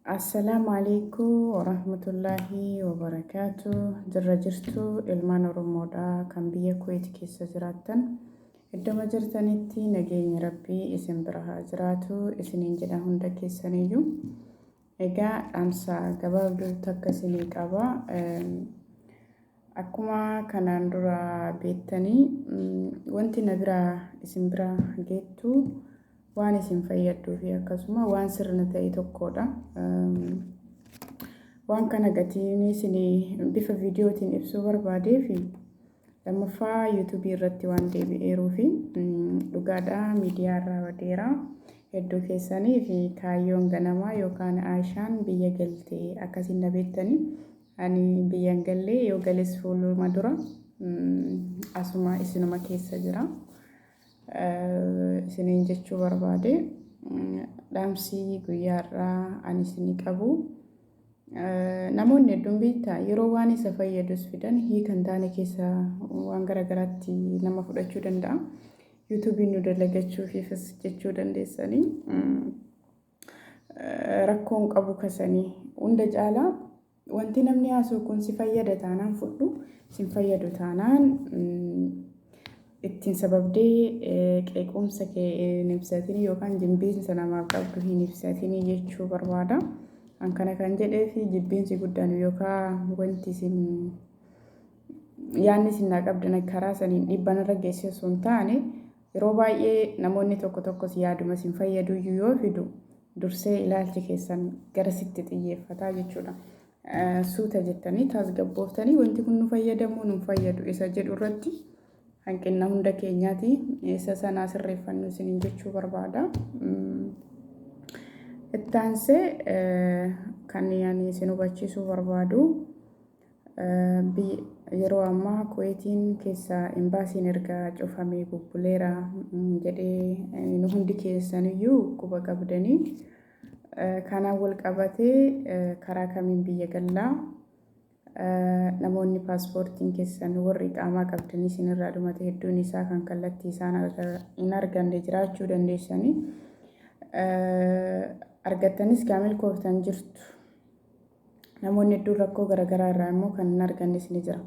Assalamu alaikum warahmatullahi wabarakatuh. Jirra jirtu ilmaan Oromoodhaa kan biyya Kuwait keessa jiraattan. Iddoo jirtanitti nageenya Rabbii isin bira haa jiraatu isiniin jedha hunda keessaniyyuu. Egaa dhaamsa gabaabduu takka isinii qaba. Akkuma kanaan dura beektanii wanti na bira isin bira geettu waan isin fayyaduu fi akkasuma waan sirna ta'e tokkodha. Waan kana gatiin isin bifa viidiyootiin ibsuu barbaadee fi lammaffaa YouTube irratti waan deebi'eeruu fi dhugaadhaa miidiyaa irraa wadeera hedduu keessanii fi kaayyoon ganamaa yookaan Aayishaan biyya galtee akkasiin na beektanii ani biyyan gallee yoo gales fuuluma dura asuma isinuma keessa jira. Isiniin jechuu barbaade dhaamsi guyyaarraa ani isinii qabu namoonni hedduun beektaa yeroo waan isa fayyadus fidan hiikan taane keessa waan garagaraatti nama fudhachuu danda'a. YouTube'n nu dalagachuufis jechuu dandeessanii rakkoon qabu kasanii hunda caalaa wanti namni haasa'u kun si fayyada taanaan fudhu sin fayyadu taanaan ittiin sababdee qeequmsa kee hin ibsatinii yookaan jibbiinsa namaaf qabdu hin ibsatinii jechuu barbaada. An kana kan jedhee fi jibbiinsi guddaan yookaan wanti isin yaadni isin naa qabdan karaa saniin dhiibbaan irra geessisu hin taane yeroo baay'ee namoonni tokko tokkos yaaduma isin fayyadu yoo fidu dursee ilaalchi keessan gara sitti xiyyeeffataa jechuudha. Suuta jettanii tasgabbooftanii wanti kun nu fayyadamu nu fayyadu isa jedhu irratti hanqina hunda keenyaati isa sanaa sirreeffannu isiniin jechuu barbaada. Ittaansee kan yaani isin hubachiisuu barbaadu yeroo ammaa Kuwaitiin keessa imbaasiin erga cufamee bubbuleera jedhee nu hundi keessaniyyuu quba qabdanii kanaan wal qabatee karaa kamiin biyya gallaa namoonni paaspoortiin keessan warri qaamaa qabdanii isinirraa dhumate hedduun isaa kan kallattii isaan hin arganne jiraachuu dandeessanii argattanis gaamil kooftan jirtu. Namoonni hedduun rakkoo garaagaraa irraa immoo kan hin argannes ni jira.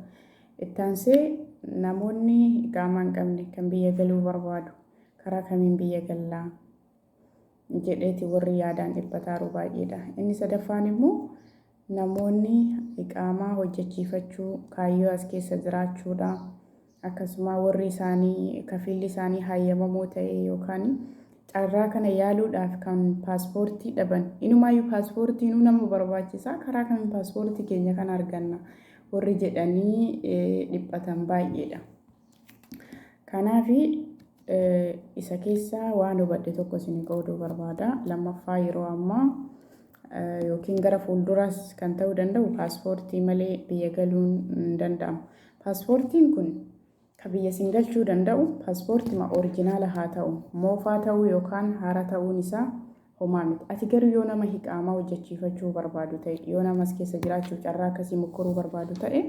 Ittaansee namoonni qaamaa hin qabne kan biyya galuu barbaadu karaa kamiin biyya gallaa jedheeti warri yaadaan dhiphataaru baay'eedha. Inni sadaffaan immoo namoonni iqaamaa hojjechiifachuu kaayyoo as keessa jiraachuudha. Akkasuma warri isaanii kafiilli isaanii hayyamamoo ta'e yookaan carraa kana yaaluudhaaf kan paaspoortii dhaban inumaayyuu paaspoortiin nama barbaachisa karaa kamiin paaspoortii keenya kan arganna warri jedhanii dhiphatan baay'eedha. Kanaaf isa keessaa waan hubadhe tokko isin qooduu barbaada. Lammaffaa yeroo ammaa yookiin gara fuulduraas kan ta'uu danda'u paaspoortii malee biyya galuun hin danda'amu. Paaspoortiin kun kan biyya isin galchuu danda'u paaspoortii orijinaala haa ta'u moofaa ta'uu yookaan haara ta'uun isaa homaa miti. Ati garuu yoo nama iqaamaa hojjechiifachuu barbaadu ta'e yoo nama as keessa jiraachuuf carraa akkasii mukkuruu barbaadu ta'e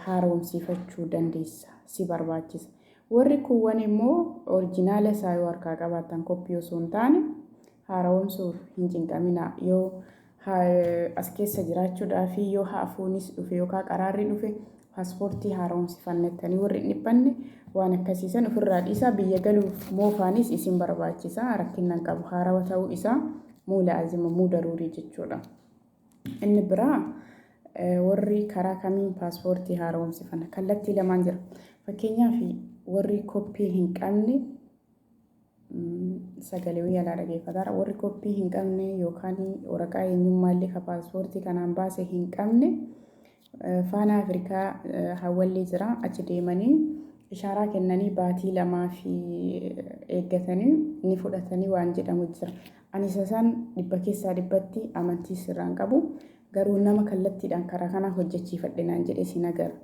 haaromsiifachuu dandeessa si barbaachisa. Warri kuuwwan immoo orijinaala isaa yoo harkaa qabaatan koppii osoo hin taane haaromsuuf hin cinqaminaa yoo as keessa jiraachuudhaaf yoo haafuunis dhufe yookaan qaraarri dhufe paaspoortii haaromsifannettanii warri hin dhiphanne waan akkasiisan ofirraa dhiisaa biyya galuuf moofaanis isin barbaachisa rakkinnan qabu haarawa ta'uu isaa muula azima muu daruurii jechuudha. Inni biraa warri karaa kamiin paaspoortii haaromsifanna kallattii lamaan jira. Fakkeenyaaf warri koppii hin qabne sagalee yaalaa dhageeffataara warri koppii hin qabne yookaan waraqaa eenyummaallee ka paaspoortii kanaan baase hin qabne faana Afrikaa hawwallee jira achi deemanii ishaaraa kennanii baatii lamaa fi eeggatanii ni fudhatanii waan jedhamu jira. Ani isa san dhibba keessaa dhibbatti amantii sirraan qabu garuu nama kallattiidhaan karaa kana hojjechiifadhinaan jedhe sin agarra.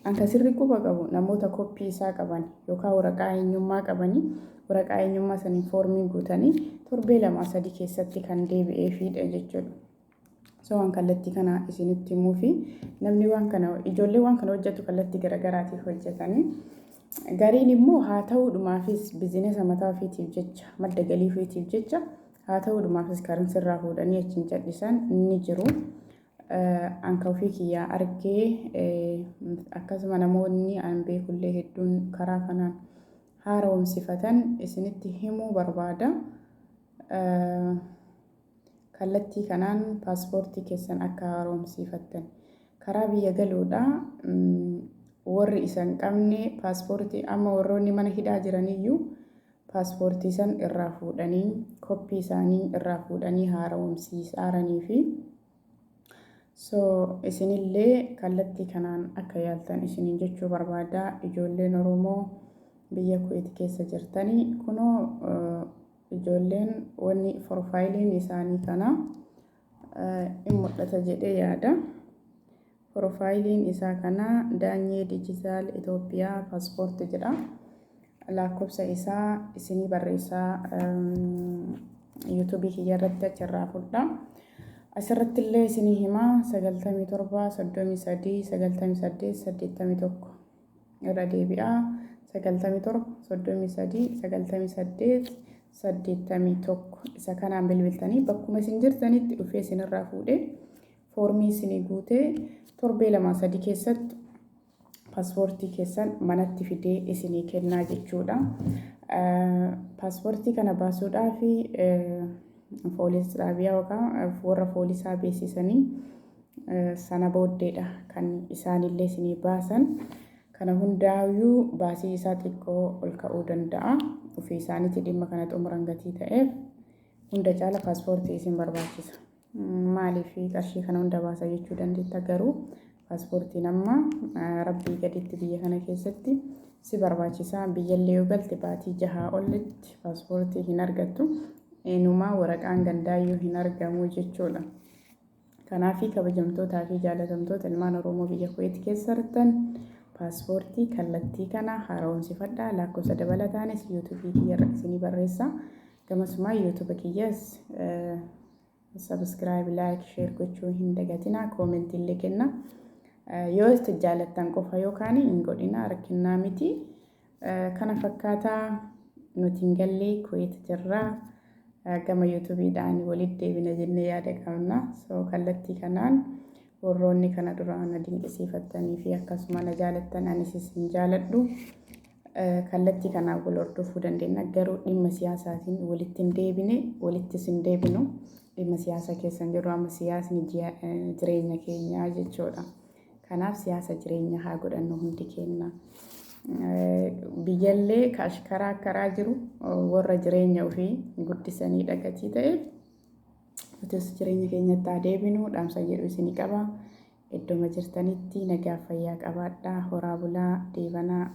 Anka sirri quba qabu namoota koppii isaa qaban yookaan waraqaa eenyummaa qabanii waraqaa eenyummaa saniin foormii guutanii torbee 2-3 keessatti kan deebi'eefidha jechuudha. So waan kallattii kana isinitti himuu fi namni waan kana ijoollee waan kana hojjetu kallattii garagaraatiif hojjetanii gariin immoo haa ta'uudhumaafis biizinesa mataa ofiitiif jecha madda galii ofiitiif jecha haa ta'uudhumaafis kan sirraa fuudhanii achiin callisan ni jiru. Anka ofii kiyyaa argee akkasuma namoonni an beekullee hedduun karaa kanaan haaromsifatan isinitti himuu barbaada. Kallattii kanaan paaspoortii keessan akka haaromsifattan karaa biyya galuudha. Warri isan qabne paaspoortii amma warroonni mana hidhaa jiraniyyuu paaspoortii san irraa fuudhanii koppii isaanii irraa fuudhanii haaromsiisaranii fi isinillee kallattii kanaan akka yaaltan isiniin jechuu barbaada. Ijoolleen Oromoo biyya Kuwait keessa jirtanii kunoo ijoolleen wanni profaayiliin isaanii kana in mul'ata jedhee yaada. Profaayiliin isaa kana Daanyee Dijitaal Itoophiyaa paaspoortii jedha. Lakkoofsa isaa isinii barreessaa yuutuubii kiyya irratti achirraa fudhaa. Asirratti illee isinii himaa 97 33 98 81 irra deebi'aa 97 33 98 81 isa kanaan bilbiltanii bakkuma isin jirtanitti dhufee isinirraa fuudhee foormii isinii guutee torbee 2-3 keessatti paaspoortii keessan manatti fidee isinii kennaa jechuudha. Paaspoortii kana baasuudhaaf poolis xaabiyaa yookaan warra poolisaa beeksisanii sana booddeedha kan isaanillee isinii baasan. Kana hundaayyuu baasii isaa xiqqoo ol ka'uu danda'a. Ofii isaaniitti dhimma kana xumuran gatii ta'eef hunda caala paaspoortii isin barbaachisa. Maaliif qarshii kana hunda baasa jechuu dandeetta garuu paaspoortiin amma rabbii gaditti biyya kana keessatti si barbaachisa. Biyyallee yoo galte baatii 6 olitti paaspoortii hin argattu. Eenyumaa waraqaan gandaayyuu hin argamu jechuudha. Kanaaf kabajamtootaa fi jaalatamtoota ilmaan Oromoo biyya Kuwait keessa jirtan paaspoortii kallattii kana haaromsifadhaa. Lakkoofsa dabalataanis yuutuubii kiyya irra isinii barreessa. Gamasumaa yuutuuba kiyyas subscribe, like, share gochuu hin dagatinaa. Koomentii illee kenna. Yoo itti jaalattan qofa yookaan hin godhina rakkinnaa miti. Kana fakkaataa nuti hin gallee Kuwait jirraa. Gama yuutuubiidhaan walitti deebina jennee yaada qabna. Kallattii kanaan warroonni kana duraan na dinqisiifattanii fi akkasuma na jaalattan anis isin jaaladhu. Kallattii kanaan wal hordofuu dandeenya. Garuu dhimma siyaasaatiin walitti hin deebine, walitti hin deebinu. Dhimma siyaasa keessan jiru amma siyaasni jireenya keenyaa jechuudha. Kanaaf siyaasa jireenya haa godhannu hundi keenya. Biyyallee karaa jiru warra jireenya ofii guddisanii dhagatii ta'eef nutis jireenya keenyatti haa deebinu. Dhaamsa jedhu isinii qaba. Iddoo jirtanitti nagaa fayyaa qabaadhaa. Horaa bulaa deebanaa.